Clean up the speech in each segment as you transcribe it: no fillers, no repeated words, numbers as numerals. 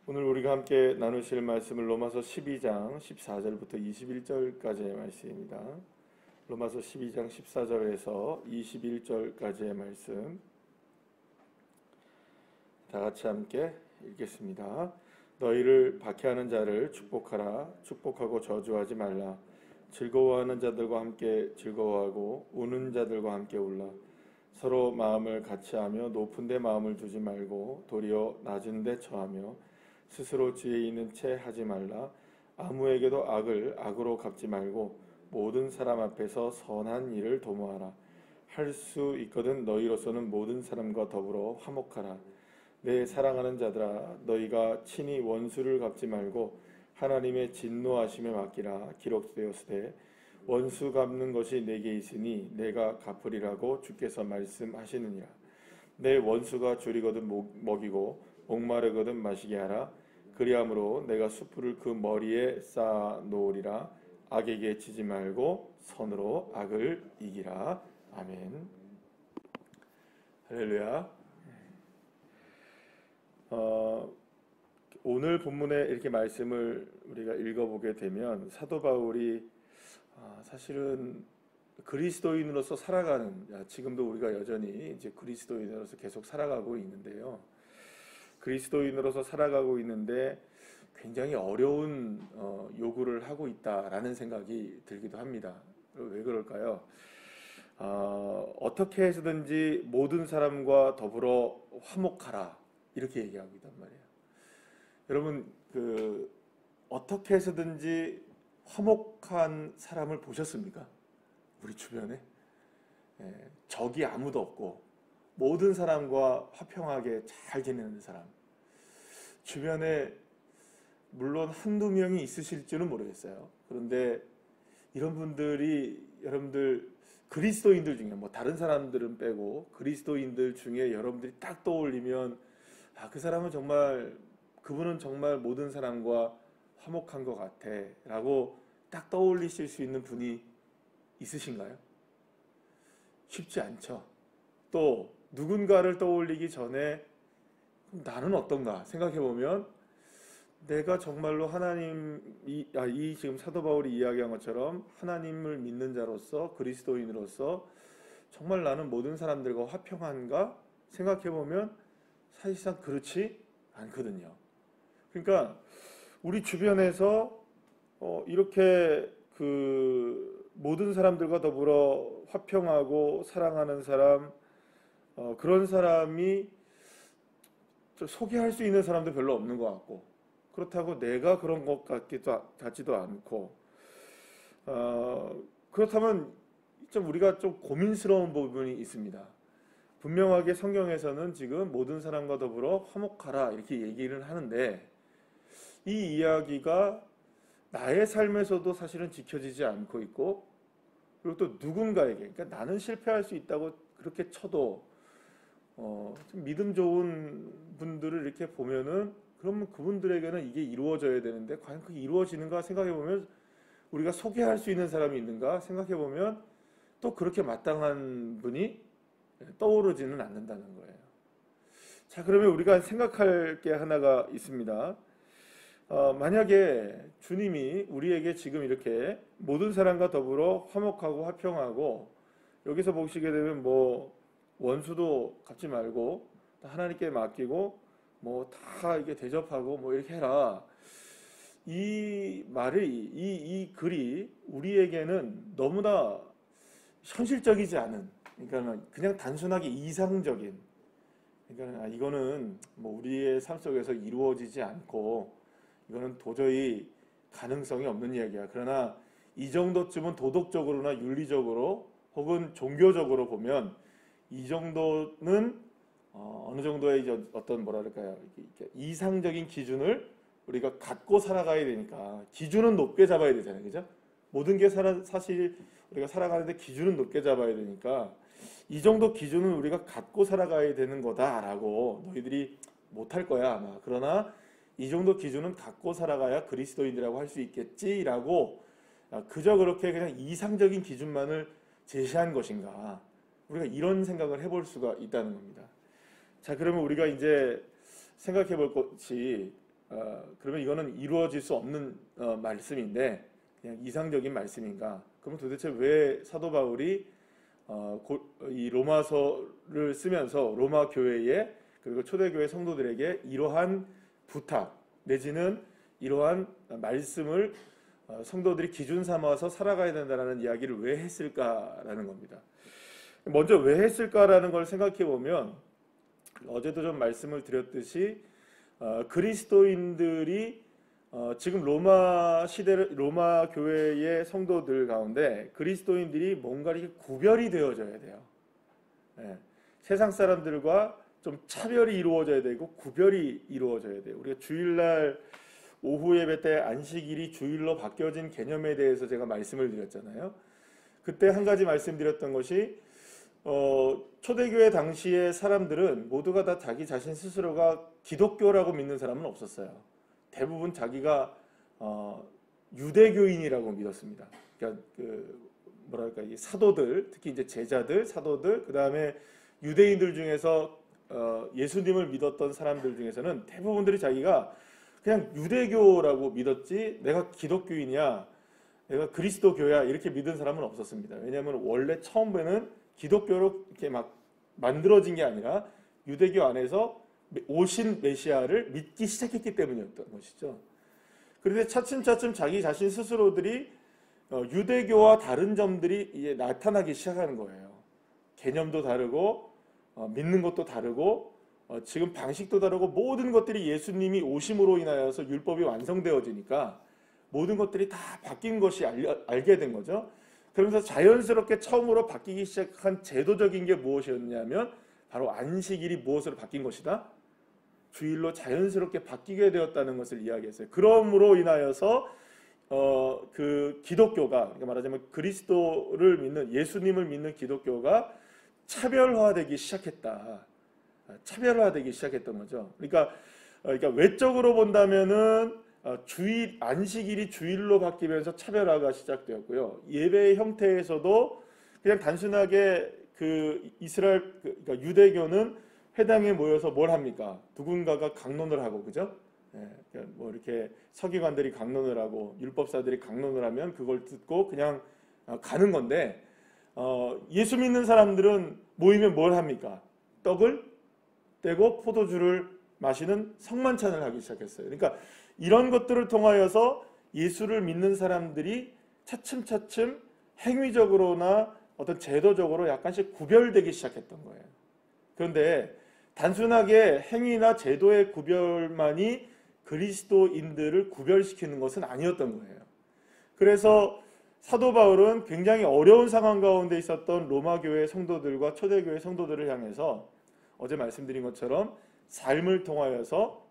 오늘 우리가 함께 나누실 말씀은 로마서 12장 14절부터 21절까지의 말씀입니다. 로마서 12장 14절에서 21절까지의 말씀 다 같이 함께 읽겠습니다. 너희를 박해하는 자를 축복하라. 축복하고 저주하지 말라. 즐거워하는 자들과 함께 즐거워하고 우는 자들과 함께 울라. 서로 마음을 같이하며 높은 데 마음을 두지 말고 도리어 낮은 데 처하며 스스로 지혜 있는 채 하지 말라. 아무에게도 악을 악으로 갚지 말고 모든 사람 앞에서 선한 일을 도모하라. 할 수 있거든 너희로서는 모든 사람과 더불어 화목하라. 내 사랑하는 자들아, 너희가 친히 원수를 갚지 말고 하나님의 진노하심에 맡기라. 기록되었으되 원수 갚는 것이 내게 있으니 내가 갚으리라고 주께서 말씀하시느니라. 내 원수가 줄이거든 먹이고 목마르거든 마시게 하라. 그리함으로 내가 숯불을 그 머리에 쌓아 놓으리라. 악에게 지지 말고 선으로 악을 이기라. 아멘. 할렐루야. 오늘 본문에 이렇게 말씀을 우리가 읽어보게 되면 사도 바울이 사실은 그리스도인으로서 살아가는, 지금도 우리가 여전히 이제 그리스도인으로서 계속 살아가고 있는데요. 그리스도인으로서 살아가고 있는데 굉장히 어려운 요구를 하고 있다라는 생각이 들기도 합니다. 왜 그럴까요? 어떻게 해서든지 모든 사람과 더불어 화목하라 이렇게 얘기하고 있단 말이에요. 여러분, 어떻게 해서든지 화목한 사람을 보셨습니까? 우리 주변에 적이 아무도 없고 모든 사람과 화평하게 잘 지내는 사람, 주변에 물론 한두 명이 있으실지는 모르겠어요. 그런데 이런 분들이 여러분들 그리스도인들 중에, 뭐 다른 사람들은 빼고 그리스도인들 중에 여러분들이 딱 떠올리면 그 사람은 정말, 그분은 정말 모든 사람과 화목한 것 같아 라고 딱 떠올리실 수 있는 분이 있으신가요? 쉽지 않죠. 또 누군가를 떠올리기 전에 그럼 나는 어떤가 생각해 보면, 내가 정말로 이 지금 사도 바울이 이야기한 것처럼 하나님을 믿는 자로서, 그리스도인으로서 정말 나는 모든 사람들과 화평한가 생각해 보면 사실상 그렇지 않거든요. 그러니까 우리 주변에서 이렇게 모든 사람들과 더불어 화평하고 사랑하는 사람, 그런 사람이 소개할 수 있는 사람도 별로 없는 것 같고, 그렇다고 내가 그런 것 같지도 않고, 그렇다면 좀 우리가 좀 고민스러운 부분이 있습니다. 분명하게 성경에서는 지금 모든 사람과 더불어 화목하라 이렇게 얘기를 하는데, 이 이야기가 나의 삶에서도 사실은 지켜지지 않고 있고, 그리고 또 누군가에게, 그러니까 나는 실패할 수 있다고 그렇게 쳐도 좀 믿음 좋은 분들을 이렇게 보면은, 그러면 그분들에게는 이게 이루어져야 되는데 과연 그게 이루어지는가 생각해 보면, 우리가 소개할 수 있는 사람이 있는가 생각해 보면 또 그렇게 마땅한 분이 떠오르지는 않는다는 거예요. 자, 그러면 우리가 생각할 게 하나가 있습니다. 만약에 주님이 우리에게 지금 이렇게 모든 사람과 더불어 화목하고 화평하고, 여기서 보시게 되면 뭐 원수도 갚지 말고 하나님께 맡기고 뭐 다 이게 대접하고 뭐 이렇게 해라, 이 말이, 이 글이 우리에게는 너무나 현실적이지 않은, 그러니까 그냥 단순하게 이상적인, 그러니까 이거는 뭐 우리의 삶 속에서 이루어지지 않고 이거는 도저히 가능성이 없는 이야기야. 그러나 이 정도쯤은 도덕적으로나 윤리적으로 혹은 종교적으로 보면 이 정도는 어느 정도의 이제 어떤 뭐랄까요, 이렇게 이상적인 기준을 우리가 갖고 살아가야 되니까, 기준은 높게 잡아야 되잖아요, 그죠? 모든 게 사실 우리가 살아가는데 기준은 높게 잡아야 되니까 이 정도 기준은 우리가 갖고 살아가야 되는 거다라고, 너희들이 못할 거야 아마, 그러나 이 정도 기준은 갖고 살아가야 그리스도인이라고 할 수 있겠지라고, 그저 그렇게 그냥 이상적인 기준만을 제시한 것인가, 우리가 이런 생각을 해볼 수가 있다는 겁니다. 자, 그러면 우리가 이제 생각해 볼 것이, 그러면 이거는 이루어질 수 없는 말씀인데 그냥 이상적인 말씀인가? 그럼 도대체 왜 사도 바울이 이 로마서를 쓰면서 로마 교회에 그리고 초대교회 성도들에게 이러한 부탁 내지는 이러한 말씀을 성도들이 기준 삼아서 살아가야 된다는 이야기를 왜 했을까라는 겁니다. 먼저 왜 했을까라는 걸 생각해 보면 어제도 좀 말씀을 드렸듯이 그리스도인들이 지금 로마 교회의 성도들 가운데 그리스도인들이 뭔가 이렇게 구별이 되어져야 돼요. 예, 세상 사람들과 좀 차별이 이루어져야 되고 구별이 이루어져야 돼요. 우리가 주일날 오후 예배 때 안식일이 주일로 바뀌어진 개념에 대해서 제가 말씀을 드렸잖아요. 그때 한 가지 말씀드렸던 것이 초대교회 당시의 사람들은 모두가 다 자기 자신 스스로가 기독교라고 믿는 사람은 없었어요. 대부분 자기가 유대교인이라고 믿었습니다. 그러니까 뭐랄까 이 사도들, 특히 이제 제자들, 사도들, 그 다음에 유대인들 중에서 예수님을 믿었던 사람들 중에서는 대부분들이 자기가 그냥 유대교라고 믿었지 내가 기독교인이야, 내가 그리스도교야 이렇게 믿은 사람은 없었습니다. 왜냐하면 원래 처음에는 기독교로 이렇게 막 만들어진 게 아니라 유대교 안에서 오신 메시아를 믿기 시작했기 때문이었던 것이죠. 그런데 차츰차츰 자기 자신 스스로들이 유대교와 다른 점들이 이제 나타나기 시작하는 거예요. 개념도 다르고 믿는 것도 다르고 지금 방식도 다르고 모든 것들이 예수님이 오심으로 인하여서 율법이 완성되어지니까 모든 것들이 다 바뀐 것이 알게 된 거죠. 그러면서 자연스럽게 처음으로 바뀌기 시작한 제도적인 게 무엇이었냐면 바로 안식일이 무엇으로 바뀐 것이다? 주일로 자연스럽게 바뀌게 되었다는 것을 이야기했어요. 그러므로 인하여서 그 기독교가, 그러니까 말하자면 그리스도를 믿는, 예수님을 믿는 기독교가 차별화되기 시작했다. 차별화되기 시작했던 거죠. 그러니까 외적으로 본다면은 주일 안식일이 주일로 바뀌면서 차별화가 시작되었고요. 예배의 형태에서도 그냥 단순하게 그 이스라엘 그러니까 유대교는 회당에 모여서 뭘 합니까? 누군가가 강론을 하고, 그죠? 그러니까 뭐 이렇게 서기관들이 강론을 하고 율법사들이 강론을 하면 그걸 듣고 그냥 가는 건데 예수 믿는 사람들은 모이면 뭘 합니까? 떡을 떼고 포도주를 마시는 성만찬을 하기 시작했어요. 그러니까 이런 것들을 통하여서 예수를 믿는 사람들이 차츰차츰 행위적으로나 어떤 제도적으로 약간씩 구별되기 시작했던 거예요. 그런데 단순하게 행위나 제도의 구별만이 그리스도인들을 구별시키는 것은 아니었던 거예요. 그래서 사도 바울은 굉장히 어려운 상황 가운데 있었던 로마 교회 성도들과 초대교회 성도들을 향해서 어제 말씀드린 것처럼 삶을 통하여서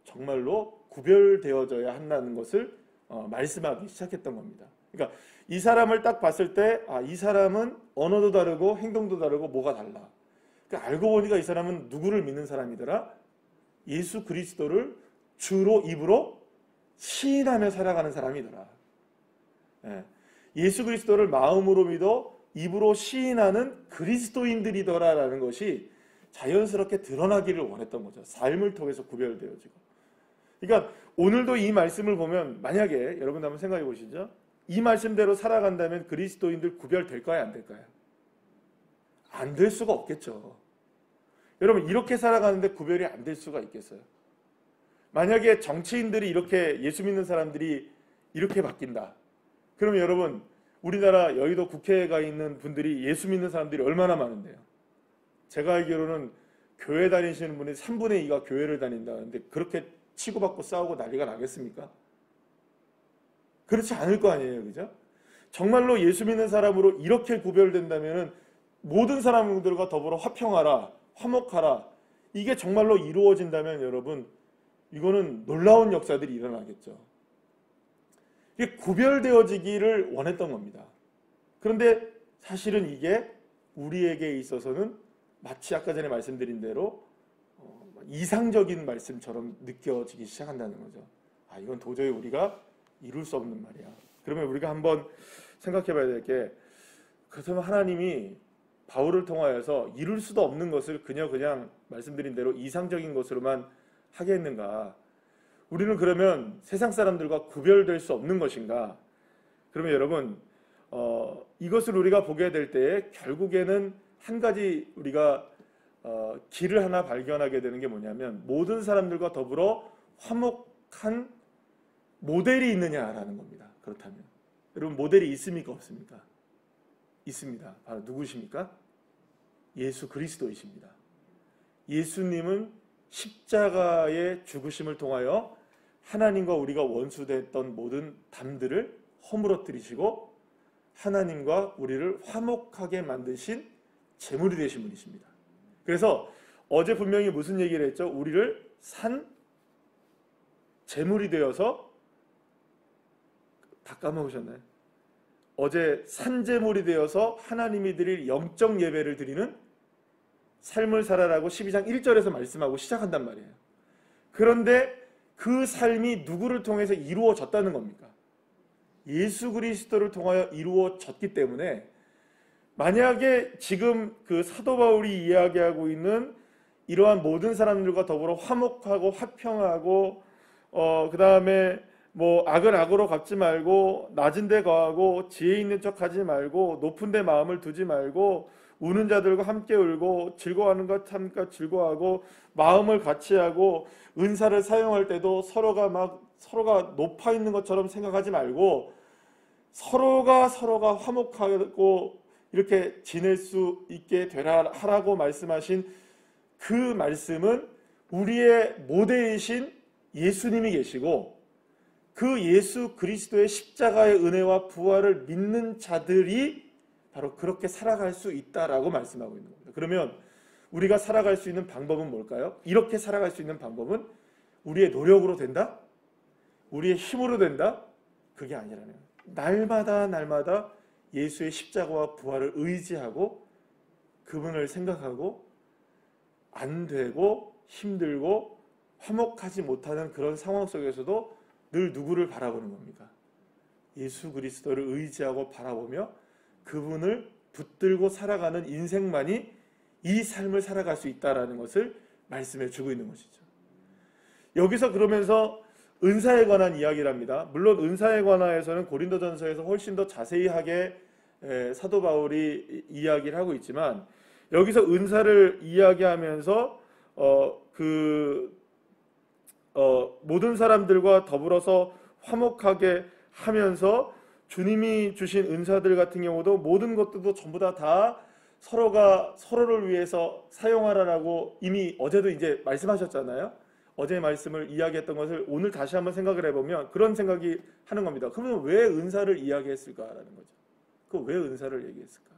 정말로 구별되어져야 한다는 것을 말씀하기 시작했던 겁니다. 그러니까 이 사람을 딱 봤을 때 이 사람은 언어도 다르고 행동도 다르고 뭐가 달라. 그러니까 알고 보니까 이 사람은 누구를 믿는 사람이더라? 예수 그리스도를 주로 입으로 시인하며 살아가는 사람이더라. 예수 그리스도를 마음으로 믿어 입으로 시인하는 그리스도인들이더라라는 것이 자연스럽게 드러나기를 원했던 거죠. 삶을 통해서 구별되어지고. 그러니까 오늘도 이 말씀을 보면 만약에 여러분 한번 생각해 보시죠. 이 말씀대로 살아간다면 그리스도인들 구별될까요? 안 될까요? 안 될 수가 없겠죠. 여러분 이렇게 살아가는데 구별이 안 될 수가 있겠어요? 만약에 정치인들이 이렇게 예수 믿는 사람들이 이렇게 바뀐다. 그러면 여러분 우리나라 여의도 국회에 가 있는 분들이 예수 믿는 사람들이 얼마나 많은데요. 제가 알기로는 교회 다니시는 분이 3분의 2가 교회를 다닌다는데 그렇게 치고받고 싸우고 난리가 나겠습니까? 그렇지 않을 거 아니에요. 그죠? 정말로 예수 믿는 사람으로 이렇게 구별된다면 모든 사람들과 더불어 화평하라, 화목하라. 이게 정말로 이루어진다면 여러분 이거는 놀라운 역사들이 일어나겠죠. 이게 구별되어지기를 원했던 겁니다. 그런데 사실은 이게 우리에게 있어서는 마치 아까 전에 말씀드린 대로 이상적인 말씀처럼 느껴지기 시작한다는 거죠. 이건 도저히 우리가 이룰 수 없는 말이야. 그러면 우리가 한번 생각해 봐야 될 게, 그렇다면 하나님이 바울을 통하여서 이룰 수도 없는 것을 그냥 말씀드린 대로 이상적인 것으로만 하겠는가? 우리는 그러면 세상 사람들과 구별될 수 없는 것인가? 그러면 여러분, 이것을 우리가 보게 될 때에 결국에는 한 가지 우리가 길을 하나 발견하게 되는 게 뭐냐면, 모든 사람들과 더불어 화목한 모델이 있느냐라는 겁니다. 그렇다면 여러분, 모델이 있습니까, 없습니까? 있습니다. 바로 누구십니까? 예수 그리스도이십니다. 예수님은 십자가의 죽으심을 통하여 하나님과 우리가 원수됐던 모든 담들을 허물어뜨리시고 하나님과 우리를 화목하게 만드신 제물이 되신 분이십니다. 그래서 어제 분명히 무슨 얘기를 했죠? 우리를 산 제물이 되어서, 다 까먹으셨나요? 어제 산 제물이 되어서 하나님이 드릴 영적 예배를 드리는 삶을 살아라고 12장 1절에서 말씀하고 시작한단 말이에요. 그런데 그 삶이 누구를 통해서 이루어졌다는 겁니까? 예수 그리스도를 통하여 이루어졌기 때문에, 만약에 지금 그 사도 바울이 이야기하고 있는 이러한 모든 사람들과 더불어 화목하고 화평하고 그 다음에 뭐 악을 악으로 갚지 말고 낮은 데 거하고 지혜 있는 척 하지 말고 높은 데 마음을 두지 말고 우는 자들과 함께 울고 즐거워하는 것 함께 즐거워하고 마음을 같이 하고 은사를 사용할 때도 서로가 높아 있는 것처럼 생각하지 말고 서로가 화목하고 이렇게 지낼 수 있게 되라 하라고 말씀하신 그 말씀은 우리의 모델이신 예수님이 계시고, 그 예수 그리스도의 십자가의 은혜와 부활을 믿는 자들이 바로 그렇게 살아갈 수 있다라고 말씀하고 있는 겁니다. 그러면 우리가 살아갈 수 있는 방법은 뭘까요? 이렇게 살아갈 수 있는 방법은 우리의 노력으로 된다? 우리의 힘으로 된다? 그게 아니라네요. 날마다 예수의 십자가와 부활을 의지하고 그분을 생각하고 안 되고 힘들고 화목하지 못하는 그런 상황 속에서도 늘 누구를 바라보는 겁니까? 예수 그리스도를 의지하고 바라보며 그분을 붙들고 살아가는 인생만이 이 삶을 살아갈 수 있다는 것을 말씀해 주고 있는 것이죠. 여기서 그러면서 은사에 관한 이야기를 합니다. 물론 은사에 관하여서는 고린도전서에서 훨씬 더 자세히 하게 사도 바울이 이야기를 하고 있지만, 여기서 은사를 이야기하면서 모든 사람들과 더불어서 화목하게 하면서 주님이 주신 은사들 같은 경우도 모든 것들도 전부 다 서로가 서로를 위해서 사용하라라고 이미 어제도 이제 말씀하셨잖아요. 어제 말씀을 이야기했던 것을 오늘 다시 한번 생각을 해보면 그런 생각이 하는 겁니다. 그러면 왜 은사를 이야기했을까라는 거죠. 왜 은사를 얘기했을까?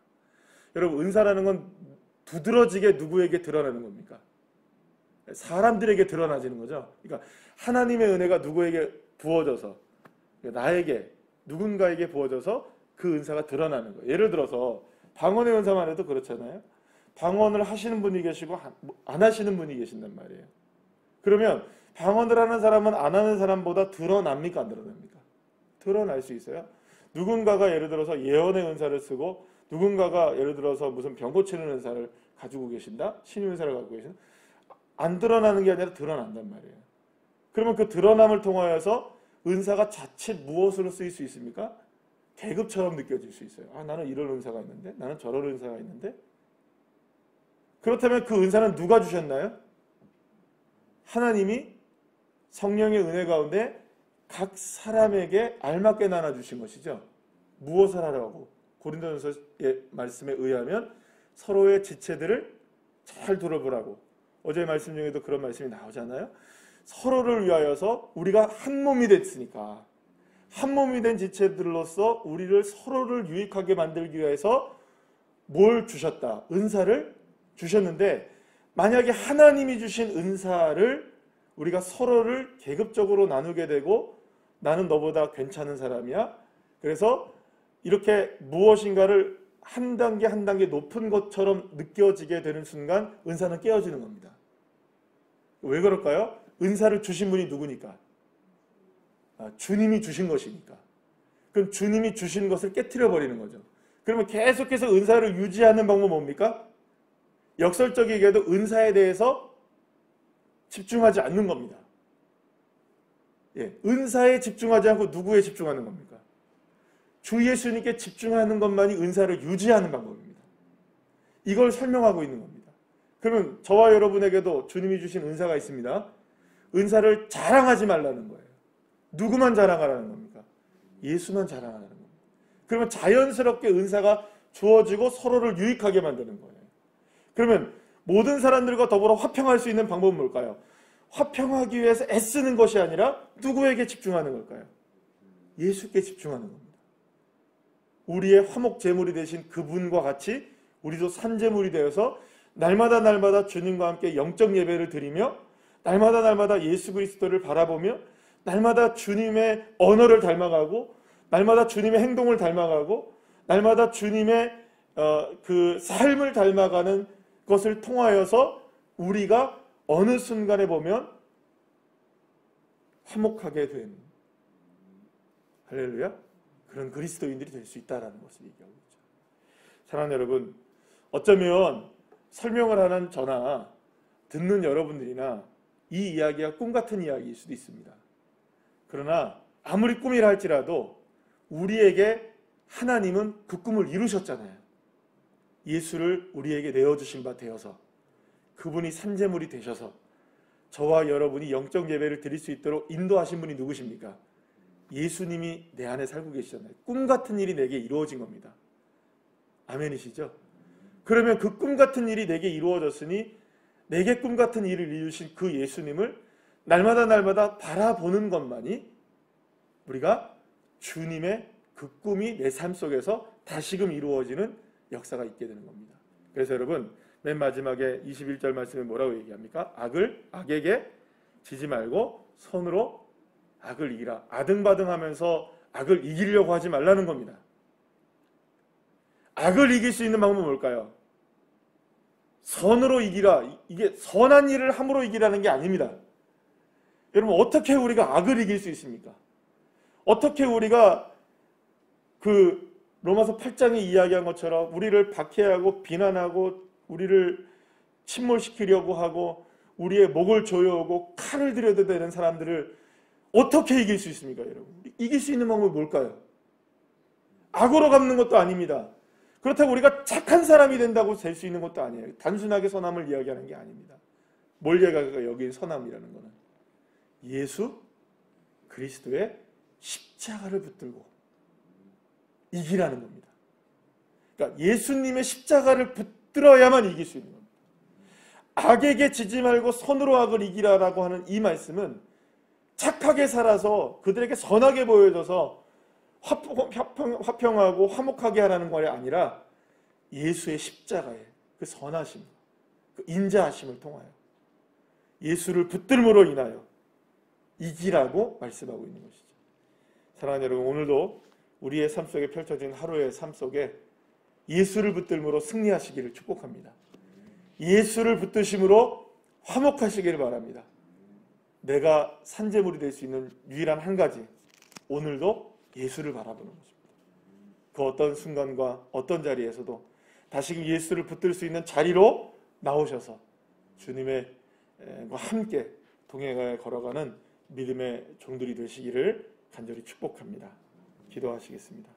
여러분, 은사라는 건 두드러지게 누구에게 드러나는 겁니까? 사람들에게 드러나지는 거죠. 그러니까 하나님의 은혜가 누구에게 부어져서, 나에게 누군가에게 부어져서 그 은사가 드러나는 거예요. 예를 들어서 방언의 은사만 해도 그렇잖아요. 방언을 하시는 분이 계시고 안 하시는 분이 계신단 말이에요. 그러면 방언을 하는 사람은 안 하는 사람보다 드러납니까, 안 드러납니까? 드러날 수 있어요. 누군가가 예를 들어서 예언의 은사를 쓰고 누군가가 예를 들어서 무슨 병 고치는 은사를 가지고 계신다? 신의 은사를 갖고 계신다? 안 드러나는 게 아니라 드러난단 말이에요. 그러면 그 드러남을 통하여서 은사가 자칫 무엇으로 쓰일 수 있습니까? 계급처럼 느껴질 수 있어요. 나는 이런 은사가 있는데, 나는 저런 은사가 있는데. 그렇다면 그 은사는 누가 주셨나요? 하나님이 성령의 은혜 가운데 각 사람에게 알맞게 나눠주신 것이죠. 무엇을 하라고? 고린도전서의 말씀에 의하면 서로의 지체들을 잘 돌아보라고. 어제 말씀 중에도 그런 말씀이 나오잖아요. 서로를 위하여서 우리가 한 몸이 됐으니까, 한 몸이 된 지체들로서 우리를 서로를 유익하게 만들기 위해서 뭘 주셨다? 은사를 주셨는데, 만약에 하나님이 주신 은사를 우리가 서로를 계급적으로 나누게 되고, 나는 너보다 괜찮은 사람이야, 그래서 이렇게 무엇인가를 한 단계 한 단계 높은 것처럼 느껴지게 되는 순간 은사는 깨어지는 겁니다. 왜 그럴까요? 은사를 주신 분이 누구니까? 주님이 주신 것이니까. 그럼 주님이 주신 것을 깨트려 버리는 거죠. 그러면 계속해서 은사를 유지하는 방법은 뭡니까? 역설적이게도 은사에 대해서 집중하지 않는 겁니다. 은사에 집중하지 않고 누구에 집중하는 겁니까? 주 예수님께 집중하는 것만이 은사를 유지하는 방법입니다. 이걸 설명하고 있는 겁니다. 그러면 저와 여러분에게도 주님이 주신 은사가 있습니다. 은사를 자랑하지 말라는 거예요. 누구만 자랑하라는 겁니까? 예수만 자랑하라는 겁니다. 그러면 자연스럽게 은사가 주어지고 서로를 유익하게 만드는 거예요. 그러면 모든 사람들과 더불어 화평할 수 있는 방법은 뭘까요? 화평하기 위해서 애쓰는 것이 아니라 누구에게 집중하는 걸까요? 예수께 집중하는 겁니다. 우리의 화목 제물이 되신 그분과 같이 우리도 산제물이 되어서 날마다 주님과 함께 영적 예배를 드리며 날마다 예수 그리스도를 바라보며 날마다 주님의 언어를 닮아가고 날마다 주님의 행동을 닮아가고 날마다 주님의 그 삶을 닮아가는 것을 통하여서 우리가 어느 순간에 보면 화목하게 된 할렐루야 그런 그리스도인들이 될 수 있다는 것을 얘기하고 있죠. 사랑하는 여러분, 어쩌면 설명을 하는 저나 듣는 여러분들이나 이 이야기가 꿈 같은 이야기일 수도 있습니다. 그러나 아무리 꿈이라 할지라도 우리에게 하나님은 그 꿈을 이루셨잖아요. 예수를 우리에게 내어주신 바 되어서 그분이 산제물이 되셔서 저와 여러분이 영적 예배를 드릴 수 있도록 인도하신 분이 누구십니까? 예수님이 내 안에 살고 계시잖아요. 꿈 같은 일이 내게 이루어진 겁니다. 아멘이시죠? 그러면 그 꿈 같은 일이 내게 이루어졌으니 내게 꿈 같은 일을 이루신 그 예수님을 날마다 바라보는 것만이 우리가 주님의 그 꿈이 내 삶 속에서 다시금 이루어지는 역사가 있게 되는 겁니다. 그래서 여러분 맨 마지막에 21절 말씀에 뭐라고 얘기합니까? 악에게 지지 말고 선으로 악을 이기라. 아등바등하면서 악을 이기려고 하지 말라는 겁니다. 악을 이길 수 있는 방법은 뭘까요? 선으로 이기라. 이게 선한 일을 함으로 이기라는 게 아닙니다. 여러분 어떻게 우리가 악을 이길 수 있습니까? 어떻게 우리가 그 로마서 8장에 이야기한 것처럼 우리를 박해하고 비난하고 우리를 침몰시키려고 하고 우리의 목을 조여오고 칼을 들여도 되는 사람들을 어떻게 이길 수 있습니까, 여러분? 이길 수 있는 방법이 뭘까요? 악으로 갚는 것도 아닙니다. 그렇다고 우리가 착한 사람이 된다고 될 수 있는 것도 아니에요. 단순하게 선함을 이야기하는 게 아닙니다. 뭘 얘기하가 여기 선함이라는 거는 예수 그리스도의 십자가를 붙들고 이기라는 겁니다. 그러니까 예수님의 십자가를 붙들어야만 이길 수 있는 겁니다. 악에게 지지 말고 선으로 악을 이기라라고 하는 이 말씀은 착하게 살아서 그들에게 선하게 보여져서 화평하고 화목하게 하라는 것이 아니라 예수의 십자가의 그 선하심, 그 인자하심을 통하여 예수를 붙들므로 인하여 이기라고 말씀하고 있는 것이죠. 사랑하는 여러분, 오늘도 우리의 삶 속에 펼쳐진 하루의 삶 속에 예수를 붙들므로 승리하시기를 축복합니다. 예수를 붙드심으로 화목하시기를 바랍니다. 내가 산제물이 될 수 있는 유일한 한 가지, 오늘도 예수를 바라보는 것입니다. 그 어떤 순간과 어떤 자리에서도 다시금 예수를 붙들 수 있는 자리로 나오셔서 주님의 함께 동행하여 걸어가는 믿음의 종들이 되시기를 간절히 축복합니다. 기도하시겠습니다.